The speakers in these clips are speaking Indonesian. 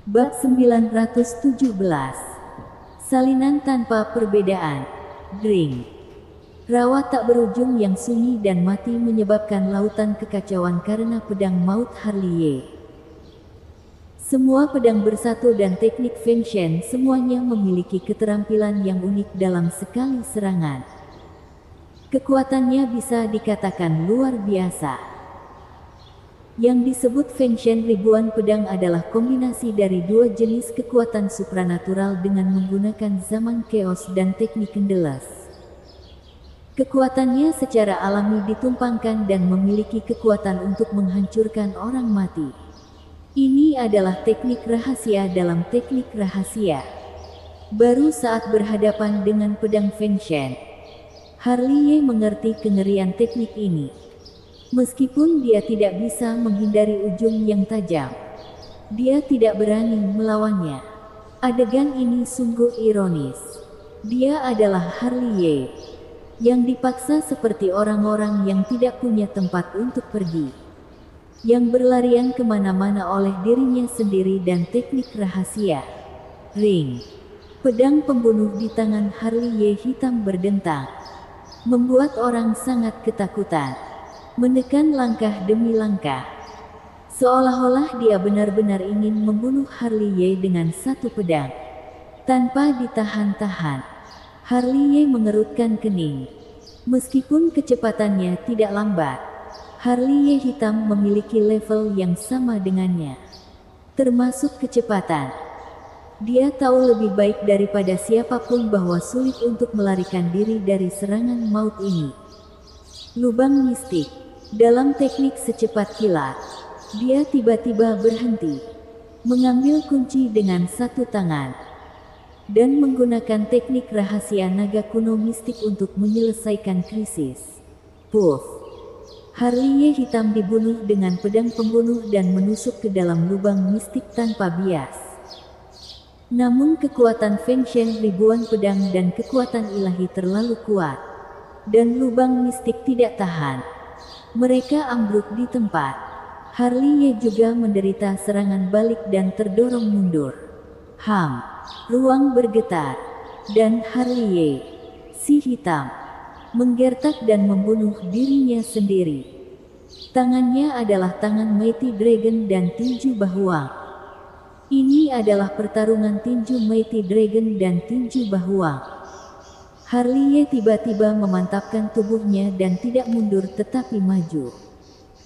Bab 917. Salinan tanpa perbedaan. Drink. Rawa tak berujung yang sunyi dan mati menyebabkan lautan kekacauan karena pedang maut Harley. Semua pedang bersatu dan teknik Feng Shen semuanya memiliki keterampilan yang unik dalam sekali serangan. Kekuatannya bisa dikatakan luar biasa. Yang disebut Feng Shen ribuan pedang adalah kombinasi dari dua jenis kekuatan supranatural dengan menggunakan zaman chaos dan teknik Kendeles. Kekuatannya secara alami ditumpangkan dan memiliki kekuatan untuk menghancurkan orang mati. Ini adalah teknik rahasia dalam teknik rahasia. Baru saat berhadapan dengan pedang Feng Shen, Harley mengerti kengerian teknik ini. Meskipun dia tidak bisa menghindari ujung yang tajam, dia tidak berani melawannya. Adegan ini sungguh ironis. Dia adalah Harley yang dipaksa seperti orang-orang yang tidak punya tempat untuk pergi, yang berlarian kemana-mana oleh dirinya sendiri dan teknik rahasia. Ring. Pedang pembunuh di tangan Harley hitam berdentang, membuat orang sangat ketakutan. Menekan langkah demi langkah, seolah-olah dia benar-benar ingin membunuh Harley dengan satu pedang. Tanpa ditahan-tahan, Harley mengerutkan kening. Meskipun kecepatannya tidak lambat, Harley hitam memiliki level yang sama dengannya, termasuk kecepatan. Dia tahu lebih baik daripada siapapun bahwa sulit untuk melarikan diri dari serangan maut ini. Lubang mistik. Dalam teknik secepat kilat, dia tiba-tiba berhenti, mengambil kunci dengan satu tangan, dan menggunakan teknik rahasia naga kuno mistik untuk menyelesaikan krisis. Puff! Harley hitam dibunuh dengan pedang pembunuh dan menusuk ke dalam lubang mistik tanpa bias. Namun kekuatan Feng Shen ribuan pedang dan kekuatan ilahi terlalu kuat, dan lubang mistik tidak tahan. Mereka ambruk di tempat. Harley juga menderita serangan balik dan terdorong mundur. Ruang bergetar, dan Harley, si hitam, menggertak dan membunuh dirinya sendiri. Tangannya adalah tangan Mighty Dragon dan tinju Bahuang. Ini adalah pertarungan tinju Mighty Dragon dan tinju Bahuang. Harley tiba-tiba memantapkan tubuhnya dan tidak mundur tetapi maju.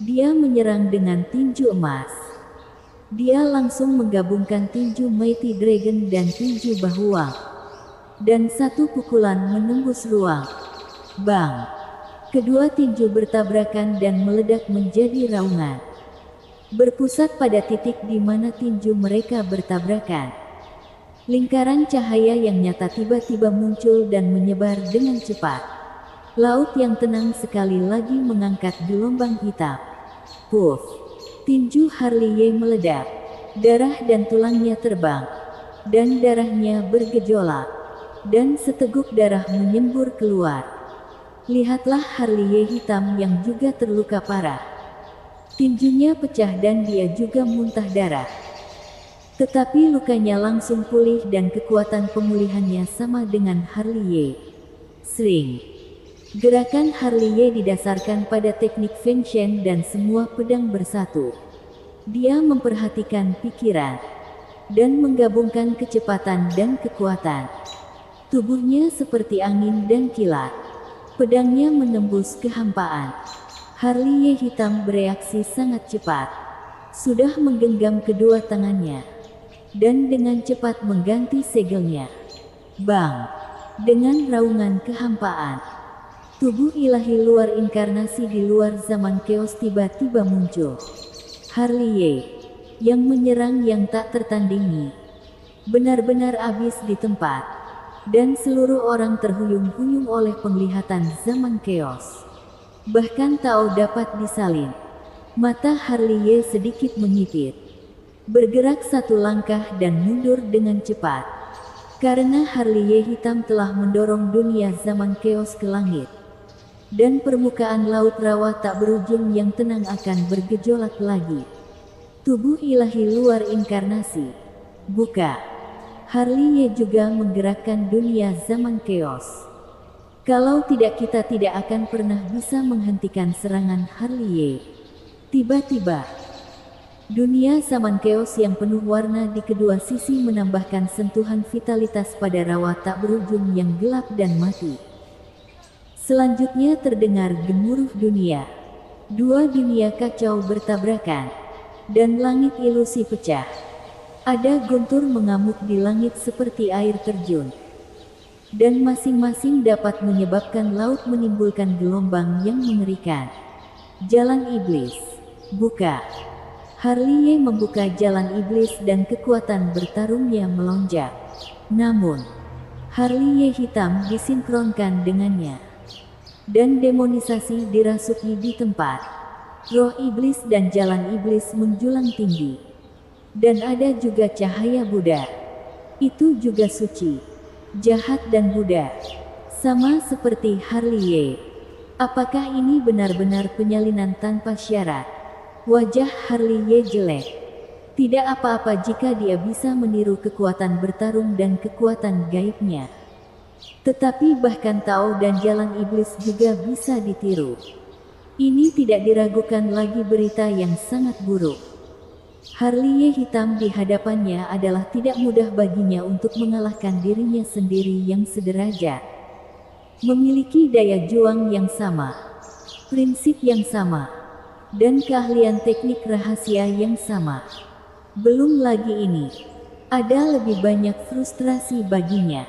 Dia menyerang dengan tinju emas. Dia langsung menggabungkan tinju Mighty Dragon dan tinju Bahuang. Dan satu pukulan menembus ruang. Bang! Kedua tinju bertabrakan dan meledak menjadi raungan, berpusat pada titik di mana tinju mereka bertabrakan. Lingkaran cahaya yang nyata tiba-tiba muncul dan menyebar dengan cepat. Laut yang tenang sekali lagi mengangkat gelombang hitam. Puff! Tinju Harley meledak. Darah dan tulangnya terbang. Dan darahnya bergejolak. Dan seteguk darah menyembur keluar. Lihatlah Harley hitam yang juga terluka parah. Tinjunya pecah dan dia juga muntah darah. Tetapi lukanya langsung pulih dan kekuatan pemulihannya sama dengan Harley. Sring. Gerakan Harley didasarkan pada teknik Feng Shen dan semua pedang bersatu. Dia memperhatikan pikiran dan menggabungkan kecepatan dan kekuatan. Tubuhnya seperti angin dan kilat. Pedangnya menembus kehampaan. Harley hitam bereaksi sangat cepat. Sudah menggenggam kedua tangannya dan dengan cepat mengganti segelnya. Bang! Dengan raungan kehampaan, tubuh ilahi luar inkarnasi di luar zaman chaos tiba-tiba muncul. Harley yang menyerang yang tak tertandingi, benar-benar habis di tempat, dan seluruh orang terhuyung-huyung oleh penglihatan zaman chaos. Bahkan Tao dapat disalin. Mata Harley sedikit menyipit, bergerak satu langkah dan mundur dengan cepat. Karena Harley hitam telah mendorong dunia zaman chaos ke langit. Dan permukaan laut rawa tak berujung yang tenang akan bergejolak lagi. Tubuh ilahi luar inkarnasi. Buka. Harley juga menggerakkan dunia zaman chaos. Kalau tidak, kita tidak akan pernah bisa menghentikan serangan Harley. Tiba-tiba, dunia zaman chaos yang penuh warna di kedua sisi menambahkan sentuhan vitalitas pada rawa tak berujung yang gelap dan mati. Selanjutnya terdengar gemuruh dunia. Dua dunia kacau bertabrakan, dan langit ilusi pecah. Ada guntur mengamuk di langit seperti air terjun, dan masing-masing dapat menyebabkan laut menimbulkan gelombang yang mengerikan. Jalan iblis. Buka. Harley membuka jalan iblis dan kekuatan bertarungnya melonjak. Namun, Harley hitam disinkronkan dengannya, dan demonisasi dirasuki di tempat. Roh iblis dan jalan iblis menjulang tinggi. Dan ada juga cahaya Buddha. Itu juga suci, jahat dan Buddha. Sama seperti Harley. Apakah ini benar-benar penyalinan tanpa syarat? Wajah Harley jelek. Tidak apa-apa jika dia bisa meniru kekuatan bertarung dan kekuatan gaibnya. Tetapi bahkan Tao dan jalan iblis juga bisa ditiru. Ini tidak diragukan lagi berita yang sangat buruk. Harley hitam di hadapannya adalah tidak mudah baginya untuk mengalahkan dirinya sendiri yang sederajat. Memiliki daya juang yang sama, prinsip yang sama, dan keahlian teknik rahasia yang sama. Belum lagi ini, ada lebih banyak frustrasi baginya.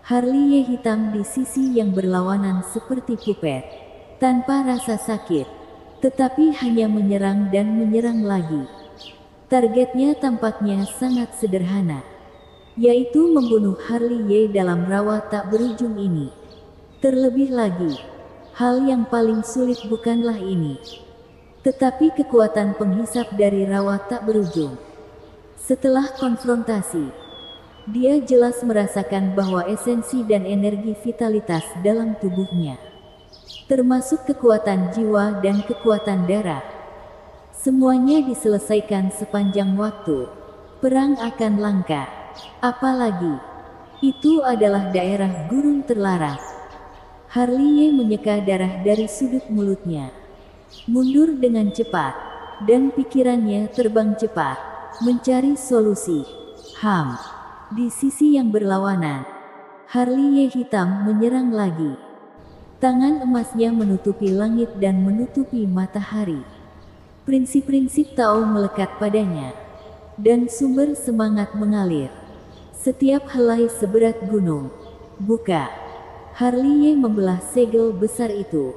Harley hitam di sisi yang berlawanan seperti pupet, tanpa rasa sakit, tetapi hanya menyerang dan menyerang lagi. Targetnya tampaknya sangat sederhana, yaitu membunuh Harley dalam rawa tak berujung ini. Terlebih lagi, hal yang paling sulit bukanlah ini, tetapi kekuatan penghisap dari rawa tak berujung. Setelah konfrontasi, dia jelas merasakan bahwa esensi dan energi vitalitas dalam tubuhnya, termasuk kekuatan jiwa dan kekuatan darah, semuanya diselesaikan sepanjang waktu. Perang akan langka. Apalagi, itu adalah daerah gurun terlarang. Harley menyeka darah dari sudut mulutnya. Mundur dengan cepat, dan pikirannya terbang cepat, mencari solusi. Di sisi yang berlawanan, Harley hitam menyerang lagi. Tangan emasnya menutupi langit dan menutupi matahari. Prinsip-prinsip Tao melekat padanya, dan sumber semangat mengalir. Setiap helai seberat gunung. Buka. Harley membelah segel besar itu,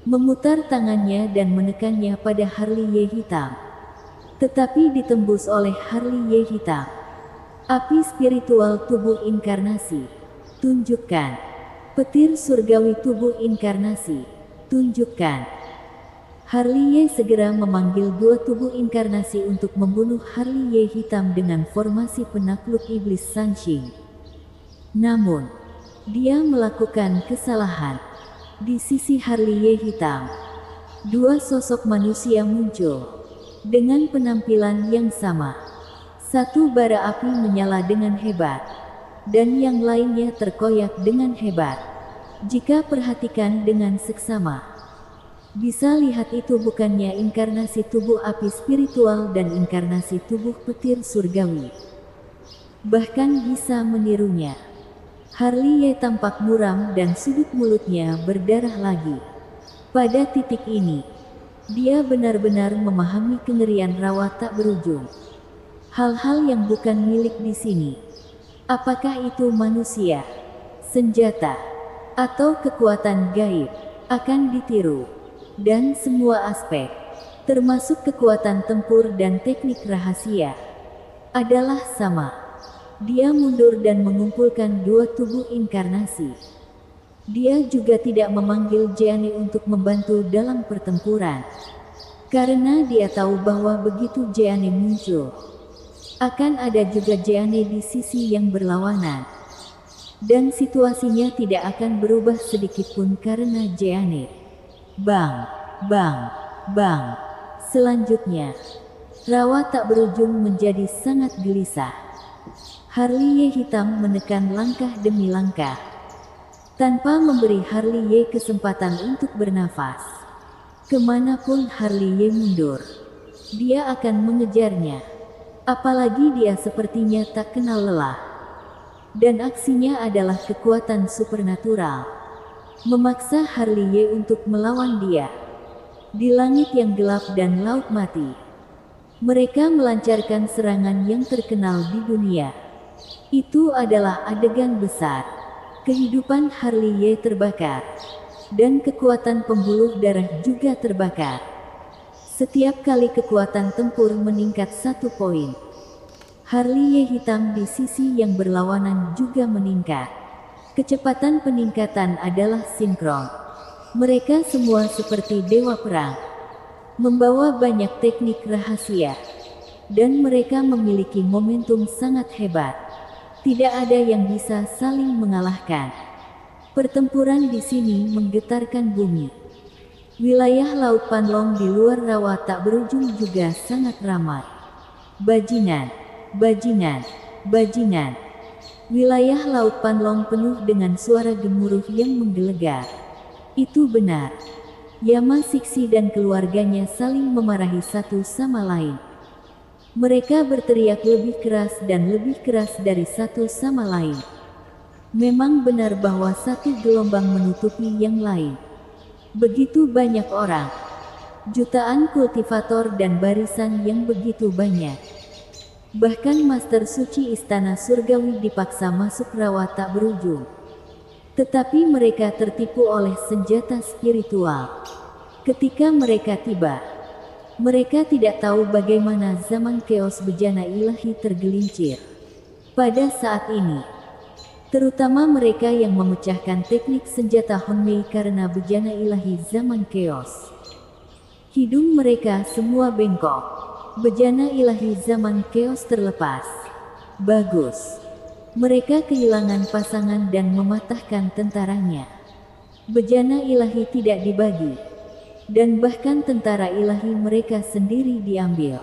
memutar tangannya dan menekannya pada Harley hitam. Tetapi ditembus oleh Harley hitam. Api spiritual tubuh inkarnasi. Tunjukkan. Petir surgawi tubuh inkarnasi. Tunjukkan. Harley segera memanggil dua tubuh inkarnasi untuk membunuh Harley hitam dengan formasi penakluk iblis Sanshing. Namun, dia melakukan kesalahan. Di sisi Harley hitam, dua sosok manusia muncul, dengan penampilan yang sama. Satu bara api menyala dengan hebat, dan yang lainnya terkoyak dengan hebat. Jika perhatikan dengan seksama, bisa lihat itu bukannya inkarnasi tubuh api spiritual dan inkarnasi tubuh petir surgawi. Bahkan bisa menirunya. Harley tampak muram dan sudut mulutnya berdarah lagi. Pada titik ini, dia benar-benar memahami kengerian rawa tak berujung. Hal-hal yang bukan milik di sini. Apakah itu manusia, senjata, atau kekuatan gaib, akan ditiru. Dan semua aspek, termasuk kekuatan tempur dan teknik rahasia, adalah sama. Dia mundur dan mengumpulkan dua tubuh inkarnasi. Dia juga tidak memanggil Jeanne untuk membantu dalam pertempuran, karena dia tahu bahwa begitu Jeanne muncul, akan ada juga Jeanne di sisi yang berlawanan. Dan situasinya tidak akan berubah sedikitpun karena Jeanne. Bang, bang, bang. Selanjutnya, Rawa tak berujung menjadi sangat gelisah. Harley hitam menekan langkah demi langkah, tanpa memberi Harley kesempatan untuk bernafas. Kemanapun Harley mundur, dia akan mengejarnya. Apalagi dia sepertinya tak kenal lelah. Dan aksinya adalah kekuatan supernatural, memaksa Harley untuk melawan dia. Di langit yang gelap dan laut mati, mereka melancarkan serangan yang terkenal di dunia. Itu adalah adegan besar. Kehidupan Harley terbakar, dan kekuatan pembuluh darah juga terbakar. Setiap kali kekuatan tempur meningkat 1 poin, Harley hitam di sisi yang berlawanan juga meningkat. Kecepatan peningkatan adalah sinkron. Mereka semua seperti dewa perang, membawa banyak teknik rahasia, dan mereka memiliki momentum sangat hebat. Tidak ada yang bisa saling mengalahkan. Pertempuran di sini menggetarkan bumi. Wilayah Laut Panlong di luar rawa tak berujung juga sangat ramai. Bajingan, bajingan, bajingan. Wilayah Laut Panlong penuh dengan suara gemuruh yang menggelegar. Itu benar. Yama Siksi dan keluarganya saling memarahi satu sama lain. Mereka berteriak lebih keras dan lebih keras dari satu sama lain. Memang benar bahwa satu gelombang menutupi yang lain. Begitu banyak orang, jutaan kultivator dan barisan yang begitu banyak. Bahkan Master Suci Istana Surgawi dipaksa masuk rawa tak berujung. Tetapi mereka tertipu oleh senjata spiritual. Ketika mereka tiba, mereka tidak tahu bagaimana zaman keos bejana ilahi tergelincir. Pada saat ini, terutama mereka yang memecahkan teknik senjata Honmei karena bejana ilahi zaman keos. Hidung mereka semua bengkok. Bejana ilahi zaman keos terlepas. Bagus. Mereka kehilangan pasangan dan mematahkan tentaranya. Bejana ilahi tidak dibagi, dan bahkan tentara ilahi mereka sendiri diambil.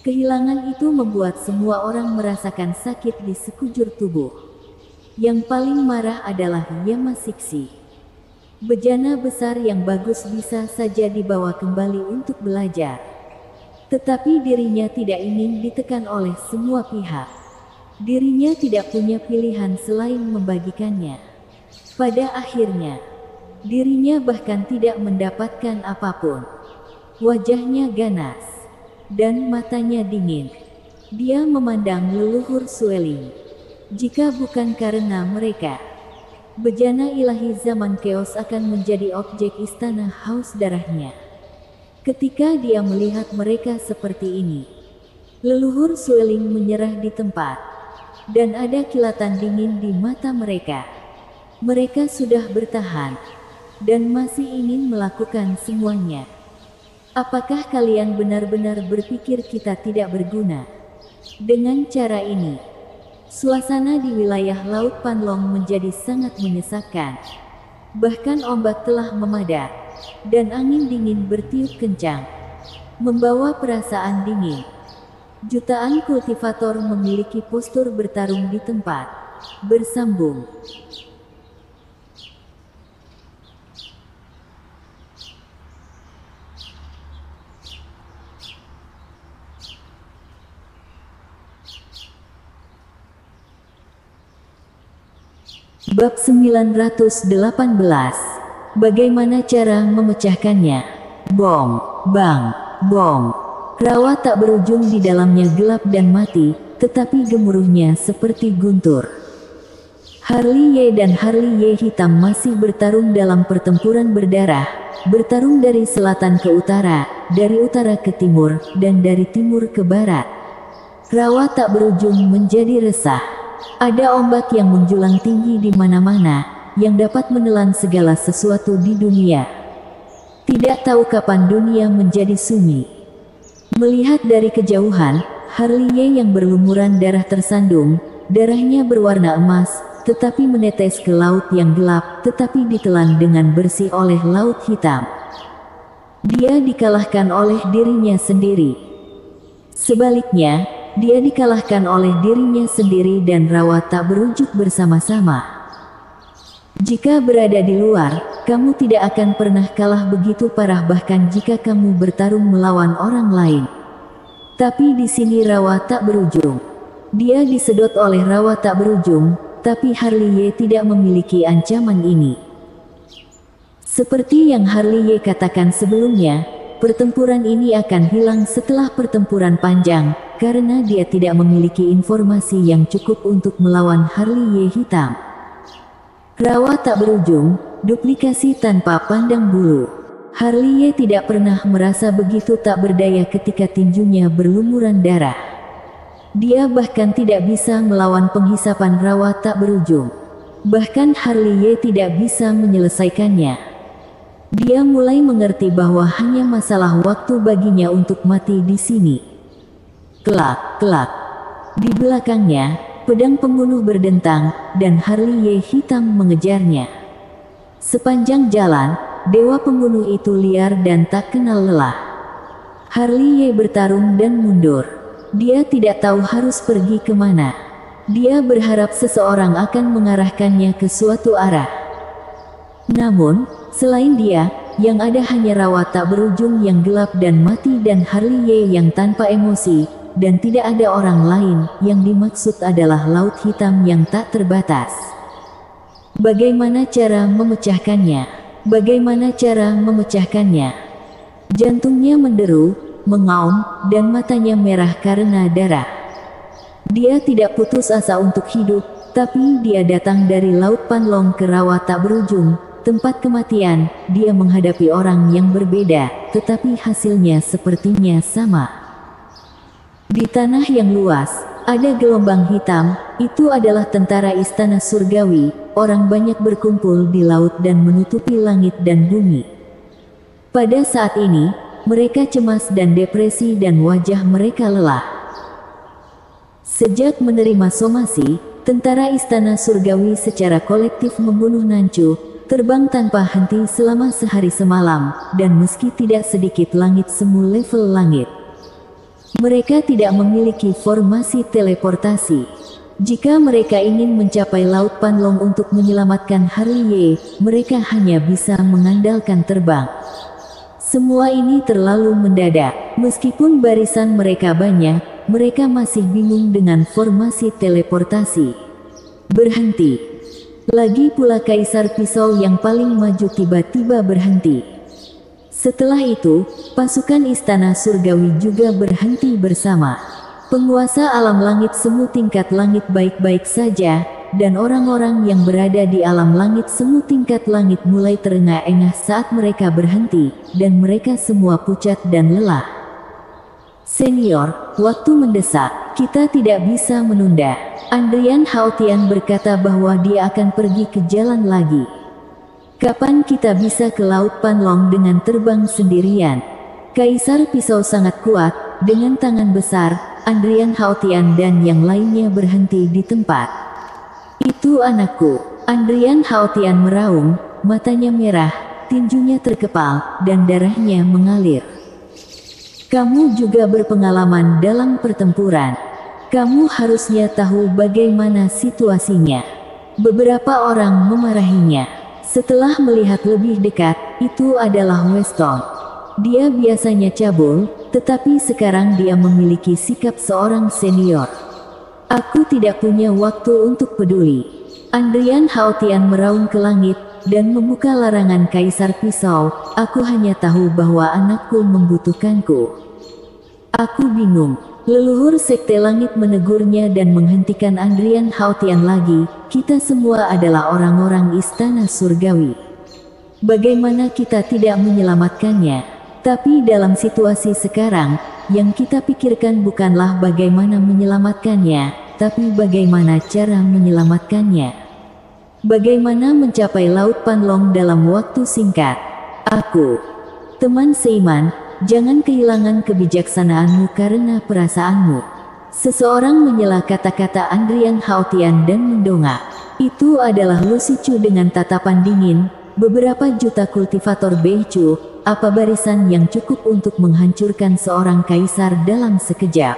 Kehilangan itu membuat semua orang merasakan sakit di sekujur tubuh. Yang paling marah adalah Yama Siksi. Bejana besar yang bagus bisa saja dibawa kembali untuk belajar, tetapi dirinya tidak ingin ditekan oleh semua pihak. Dirinya tidak punya pilihan selain membagikannya. Pada akhirnya, dirinya bahkan tidak mendapatkan apapun. Wajahnya ganas, dan matanya dingin. Dia memandang leluhur Sueling. Jika bukan karena mereka, bejana ilahi zaman keos akan menjadi objek istana haus darahnya. Ketika dia melihat mereka seperti ini, leluhur Sueling menyerah di tempat. Dan ada kilatan dingin di mata mereka. Mereka sudah bertahan, dan masih ingin melakukan semuanya. Apakah kalian benar-benar berpikir kita tidak berguna? Dengan cara ini, suasana di wilayah Laut Panlong menjadi sangat menyesakkan. Bahkan ombak telah memadat, dan angin dingin bertiup kencang, membawa perasaan dingin. Jutaan kultivator memiliki postur bertarung di tempat, bersambung. Bab 918. Bagaimana cara memecahkannya? Bom, bang, bom. Rawa tak berujung di dalamnya gelap dan mati, tetapi gemuruhnya seperti guntur. Harley dan Harley hitam masih bertarung dalam pertempuran berdarah, bertarung dari selatan ke utara, dari utara ke timur, dan dari timur ke barat. Rawa tak berujung menjadi resah. Ada ombak yang menjulang tinggi di mana-mana, yang dapat menelan segala sesuatu di dunia. Tidak tahu kapan dunia menjadi sunyi. Melihat dari kejauhan, Harley yang berlumuran darah tersandung, darahnya berwarna emas, tetapi menetes ke laut yang gelap, tetapi ditelan dengan bersih oleh laut hitam. Dia dikalahkan oleh dirinya sendiri. Sebaliknya, dia dikalahkan oleh dirinya sendiri dan rawa tak berujuk bersama-sama. Jika berada di luar, kamu tidak akan pernah kalah begitu parah bahkan jika kamu bertarung melawan orang lain. Tapi di sini rawa tak berujung. Dia disedot oleh rawa tak berujung, tapi Harley tidak memiliki ancaman ini. Seperti yang Harley katakan sebelumnya, pertempuran ini akan hilang setelah pertempuran panjang, karena dia tidak memiliki informasi yang cukup untuk melawan Harley hitam. Rawa tak berujung, duplikasi tanpa pandang bulu. Harley tidak pernah merasa begitu tak berdaya ketika tinjunya berlumuran darah. Dia bahkan tidak bisa melawan penghisapan rawa tak berujung. Bahkan Harley tidak bisa menyelesaikannya. Dia mulai mengerti bahwa hanya masalah waktu baginya untuk mati di sini. Kelak, kelak. Di belakangnya, pedang pembunuh berdentang, dan Harley hitam mengejarnya. Sepanjang jalan, dewa pembunuh itu liar dan tak kenal lelah. Harley bertarung dan mundur. Dia tidak tahu harus pergi kemana. Dia berharap seseorang akan mengarahkannya ke suatu arah. Namun, selain dia, yang ada hanya rawa tak berujung yang gelap dan mati dan Harley yang tanpa emosi, dan tidak ada orang lain. Yang dimaksud adalah laut hitam yang tak terbatas. Bagaimana cara memecahkannya? Bagaimana cara memecahkannya? Jantungnya menderu, mengaum, dan matanya merah karena darah. Dia tidak putus asa untuk hidup, tapi dia datang dari Laut Panlong ke rawa tak berujung, tempat kematian. Dia menghadapi orang yang berbeda, tetapi hasilnya sepertinya sama. Di tanah yang luas, ada gelombang hitam. Itu adalah tentara istana surgawi. Orang banyak berkumpul di laut dan menutupi langit dan bumi. Pada saat ini, mereka cemas dan depresi dan wajah mereka lelah. Sejak menerima somasi, tentara istana surgawi secara kolektif membunuh Nancu, terbang tanpa henti selama sehari semalam, dan meski tidak sedikit langit semu level langit. Mereka tidak memiliki formasi teleportasi. Jika mereka ingin mencapai Laut Panlong untuk menyelamatkan Harley, mereka hanya bisa mengandalkan terbang. Semua ini terlalu mendadak. Meskipun barisan mereka banyak, mereka masih bingung dengan formasi teleportasi. Berhenti. Lagi pula Kaisar Pisau yang paling maju tiba-tiba berhenti. Setelah itu, pasukan istana surgawi juga berhenti bersama. Penguasa alam langit semu tingkat langit baik-baik saja, dan orang-orang yang berada di alam langit semu tingkat langit mulai terengah-engah saat mereka berhenti, dan mereka semua pucat dan lelah. Senior, waktu mendesak, kita tidak bisa menunda. Andrian Haotian berkata bahwa dia akan pergi ke jalan lagi. Kapan kita bisa ke Laut Panlong dengan terbang sendirian? Kaisar Pisau sangat kuat, dengan tangan besar. Andrian Haotian dan yang lainnya berhenti di tempat. Itu anakku. Andrian Haotian meraung, matanya merah, tinjunya terkepal, dan darahnya mengalir. Kamu juga berpengalaman dalam pertempuran. Kamu harusnya tahu bagaimana situasinya. Beberapa orang memarahinya. Setelah melihat lebih dekat, itu adalah Weston. Dia biasanya cabul, tetapi sekarang dia memiliki sikap seorang senior. Aku tidak punya waktu untuk peduli. Andrian Haotian meraung ke langit, dan membuka larangan Kaisar Pisau. Aku hanya tahu bahwa anakku membutuhkanku. Aku bingung. Leluhur Sekte Langit menegurnya dan menghentikan Andrian Haotian lagi. Kita semua adalah orang-orang istana surgawi. Bagaimana kita tidak menyelamatkannya? Tapi dalam situasi sekarang, yang kita pikirkan bukanlah bagaimana menyelamatkannya, tapi bagaimana cara menyelamatkannya. Bagaimana mencapai Laut Panlong dalam waktu singkat. Aku, teman seiman, jangan kehilangan kebijaksanaanmu karena perasaanmu. Seseorang menyela kata-kata Andrian Haotian dan mendongak. Itu adalah Lusicu dengan tatapan dingin. Beberapa juta kultivator Beicu, apa barisan yang cukup untuk menghancurkan seorang kaisar dalam sekejap.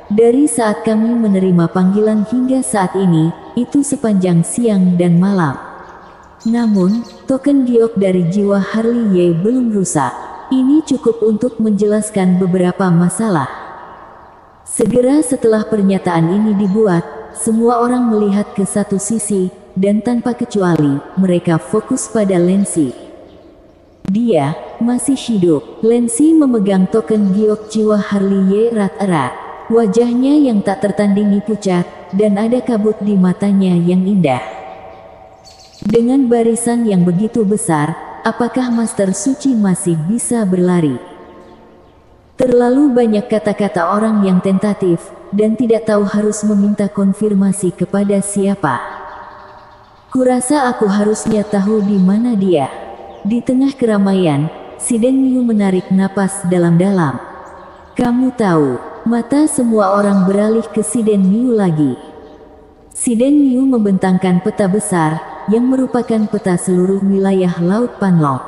Dari saat kami menerima panggilan hingga saat ini, itu sepanjang siang dan malam. Namun, token giok dari jiwa Harley Ye belum rusak. Ini cukup untuk menjelaskan beberapa masalah. Segera setelah pernyataan ini dibuat, semua orang melihat ke satu sisi, dan tanpa kecuali, mereka fokus pada Lancy. Dia masih hidup. Lancy memegang token giok jiwa Harley Ye erat-erat. Wajahnya yang tak tertandingi pucat, dan ada kabut di matanya yang indah. Dengan barisan yang begitu besar, apakah Master Suci masih bisa berlari? Terlalu banyak kata-kata orang yang tentatif, dan tidak tahu harus meminta konfirmasi kepada siapa. Kurasa aku harusnya tahu di mana dia. Di tengah keramaian, si Den Yu menarik napas dalam-dalam. Kamu tahu, mata semua orang beralih ke si Den Yu lagi. Si Den Yu membentangkan peta besar, yang merupakan peta seluruh wilayah Laut Panlong.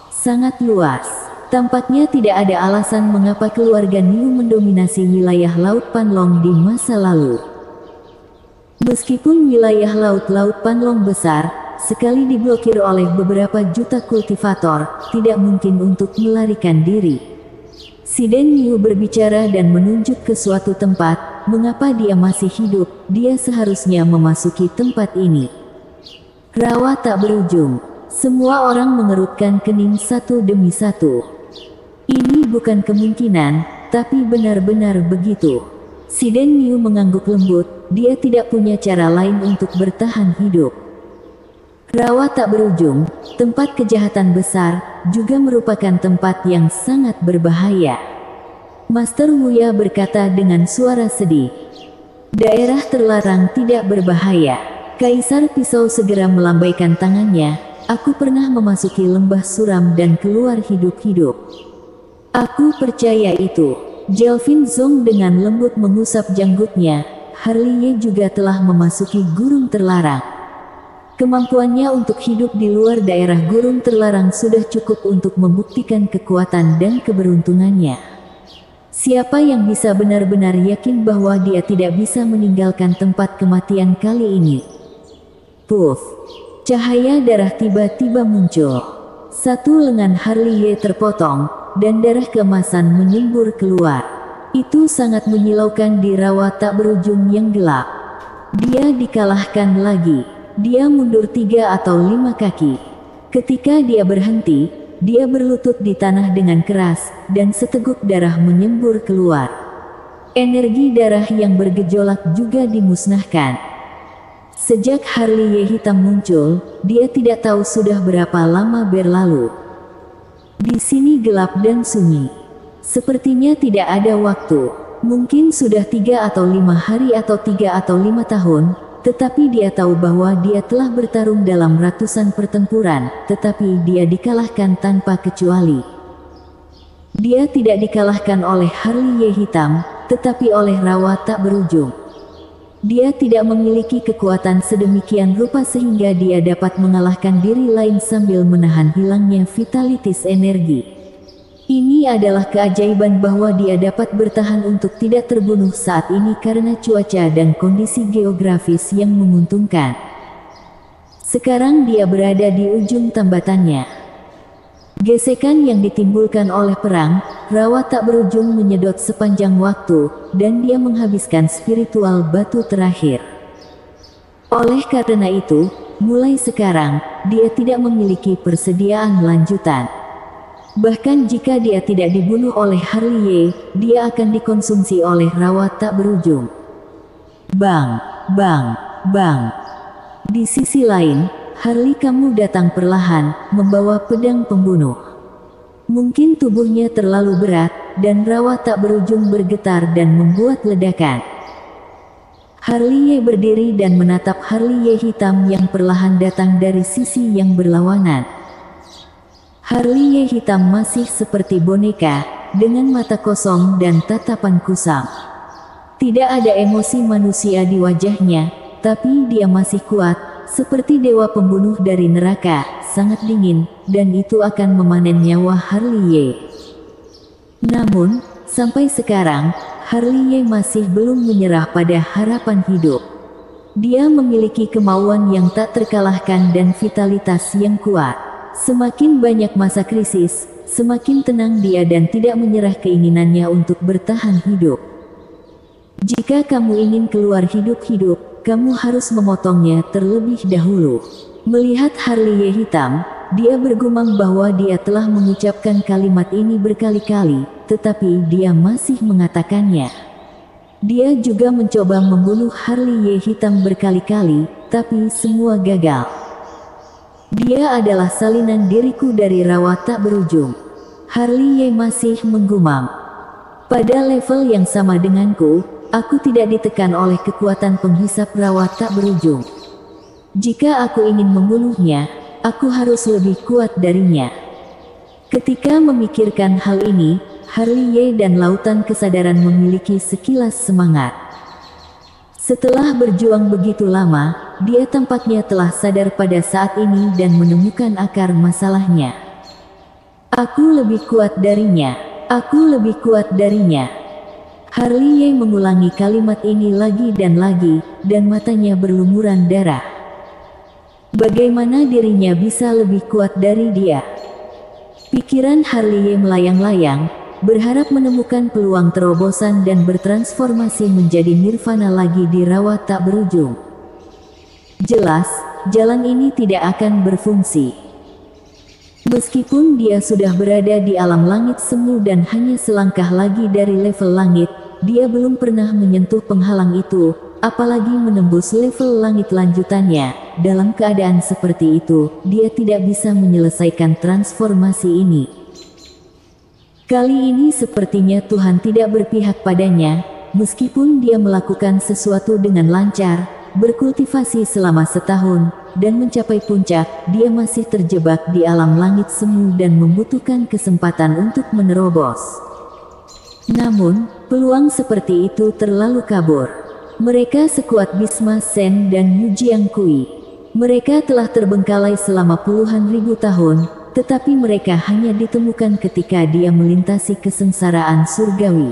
Sangat luas. Tampaknya tidak ada alasan mengapa keluarga Niu mendominasi wilayah Laut Panlong di masa lalu. Meskipun wilayah Laut Panlong besar, sekali diblokir oleh beberapa juta kultivator, tidak mungkin untuk melarikan diri. Si Den Yu berbicara dan menunjuk ke suatu tempat. Mengapa dia masih hidup? Dia seharusnya memasuki tempat ini. Rawa tak berujung. Semua orang mengerutkan kening satu demi satu. Ini bukan kemungkinan, tapi benar-benar begitu. Si Den Yu mengangguk lembut. Dia tidak punya cara lain untuk bertahan hidup. Rawa tak berujung, tempat kejahatan besar, juga merupakan tempat yang sangat berbahaya. Master Wuya berkata dengan suara sedih. Daerah terlarang tidak berbahaya. Kaisar Pisau segera melambaikan tangannya. Aku pernah memasuki lembah suram dan keluar hidup-hidup. Aku percaya itu. Jelvin Zong dengan lembut mengusap janggutnya. Harley Ye juga telah memasuki gurun terlarang. Kemampuannya untuk hidup di luar daerah gurun terlarang sudah cukup untuk membuktikan kekuatan dan keberuntungannya. Siapa yang bisa benar-benar yakin bahwa dia tidak bisa meninggalkan tempat kematian kali ini? Puff! Cahaya darah tiba-tiba muncul. Satu lengan Harley Ye terpotong, dan darah keemasan menyembur keluar. Itu sangat menyilaukan di rawa tak berujung yang gelap. Dia dikalahkan lagi. Dia mundur 3 atau 5 kaki. Ketika dia berhenti, dia berlutut di tanah dengan keras, dan seteguk darah menyembur keluar. Energi darah yang bergejolak juga dimusnahkan. Sejak Harley Ye hitam muncul, dia tidak tahu sudah berapa lama berlalu. Di sini gelap dan sunyi. Sepertinya tidak ada waktu. Mungkin sudah 3 atau 5 hari atau 3 atau 5 tahun. Tetapi dia tahu bahwa dia telah bertarung dalam ratusan pertempuran, tetapi dia dikalahkan tanpa kecuali. Dia tidak dikalahkan oleh Harley Ye hitam, tetapi oleh rawa tak berujung. Dia tidak memiliki kekuatan sedemikian rupa sehingga dia dapat mengalahkan diri lain sambil menahan hilangnya vitalitas energi. Ini adalah keajaiban bahwa dia dapat bertahan untuk tidak terbunuh saat ini karena cuaca dan kondisi geografis yang menguntungkan. Sekarang dia berada di ujung tambatannya. Gesekan yang ditimbulkan oleh perang, rawa tak berujung menyedot sepanjang waktu, dan dia menghabiskan spiritual batu terakhir. Oleh karena itu, mulai sekarang, dia tidak memiliki persediaan lanjutan. Bahkan jika dia tidak dibunuh oleh Harley Ye, dia akan dikonsumsi oleh rawa tak berujung. Bang, bang, bang. Di sisi lain, Harley kamu datang perlahan, membawa pedang pembunuh. Mungkin tubuhnya terlalu berat, dan rawa tak berujung bergetar dan membuat ledakan. Harley Ye berdiri dan menatap Harley Ye hitam yang perlahan datang dari sisi yang berlawanan. Harley Ye hitam masih seperti boneka, dengan mata kosong dan tatapan kusam. Tidak ada emosi manusia di wajahnya, tapi dia masih kuat, seperti dewa pembunuh dari neraka, sangat dingin, dan itu akan memanen nyawa Harley. Namun, sampai sekarang, Harley masih belum menyerah pada harapan hidup. Dia memiliki kemauan yang tak terkalahkan dan vitalitas yang kuat. Semakin banyak masa krisis, semakin tenang dia dan tidak menyerah keinginannya untuk bertahan hidup. Jika kamu ingin keluar hidup-hidup, kamu harus memotongnya terlebih dahulu. Melihat Harley hitam, dia bergumam bahwa dia telah mengucapkan kalimat ini berkali-kali, tetapi dia masih mengatakannya. Dia juga mencoba membunuh Harley hitam berkali-kali, tapi semua gagal. Dia adalah salinan diriku dari rawa tak berujung. Harley masih menggumam. Pada level yang sama denganku, aku tidak ditekan oleh kekuatan penghisap rawa tak berujung. Jika aku ingin membunuhnya, aku harus lebih kuat darinya. Ketika memikirkan hal ini, Harley dan lautan kesadaran memiliki sekilas semangat. Setelah berjuang begitu lama, dia tampaknya telah sadar pada saat ini dan menemukan akar masalahnya. Aku lebih kuat darinya. Aku lebih kuat darinya. Harley mengulangi kalimat ini lagi, dan matanya berlumuran darah. Bagaimana dirinya bisa lebih kuat dari dia? Pikiran Harley melayang-layang, berharap menemukan peluang terobosan dan bertransformasi menjadi nirvana lagi di rawa tak berujung. Jelas, jalan ini tidak akan berfungsi. Meskipun dia sudah berada di alam langit semu dan hanya selangkah lagi dari level langit, dia belum pernah menyentuh penghalang itu, apalagi menembus level langit lanjutannya. Dalam keadaan seperti itu, dia tidak bisa menyelesaikan transformasi ini. Kali ini sepertinya Tuhan tidak berpihak padanya, meskipun dia melakukan sesuatu dengan lancar, berkultivasi selama setahun, dan mencapai puncak, dia masih terjebak di alam langit semu dan membutuhkan kesempatan untuk menerobos. Namun, peluang seperti itu terlalu kabur. Mereka sekuat Bhisma Sen dan Yu Jiangkui. Mereka telah terbengkalai selama puluhan ribu tahun, tetapi mereka hanya ditemukan ketika dia melintasi kesengsaraan surgawi.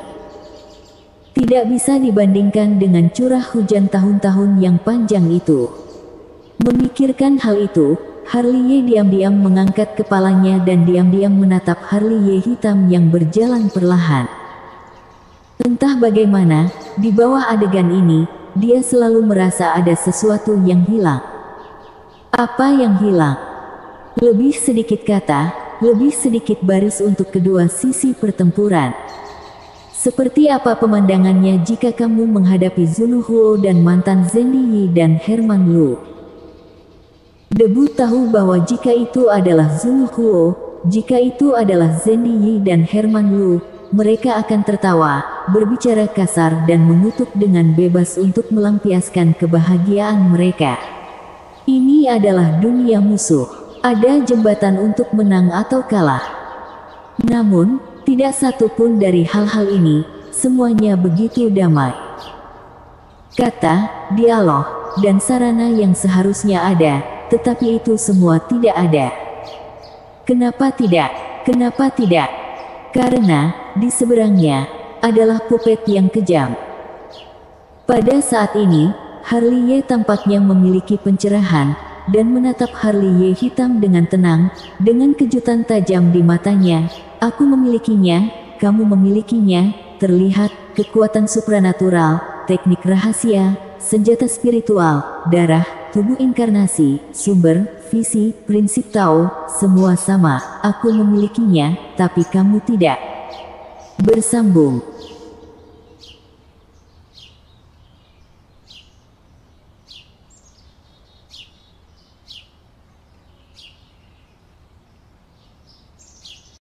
Tidak bisa dibandingkan dengan curah hujan tahun-tahun yang panjang itu. Memikirkan hal itu, Harley diam-diam mengangkat kepalanya dan diam-diam menatap Harley hitam yang berjalan perlahan. Entah bagaimana, di bawah adegan ini, dia selalu merasa ada sesuatu yang hilang. Apa yang hilang? Lebih sedikit kata, lebih sedikit baris untuk kedua sisi pertempuran. Seperti apa pemandangannya jika kamu menghadapi Zulu Huo dan mantan Zendi Yi dan Herman Lu? Debu tahu bahwa jika itu adalah Zulu Huo, jika itu adalah Zendi Yi dan Herman Lu, mereka akan tertawa, berbicara kasar dan mengutuk dengan bebas untuk melampiaskan kebahagiaan mereka. Ini adalah dunia musuh. Ada jembatan untuk menang atau kalah. Namun, tidak satu pun dari hal-hal ini, semuanya begitu damai. Kata, dialog, dan sarana yang seharusnya ada, tetapi itu semua tidak ada. Kenapa tidak? Kenapa tidak? Karena, di seberangnya, adalah puppet yang kejam. Pada saat ini, Harley tampaknya memiliki pencerahan, dan menatap Harley hitam dengan tenang, dengan kejutan tajam di matanya. Aku memilikinya, kamu memilikinya, terlihat, kekuatan supranatural, teknik rahasia, senjata spiritual, darah, tubuh inkarnasi, sumber, visi, prinsip Tao, semua sama. Aku memilikinya, tapi kamu tidak. Bersambung.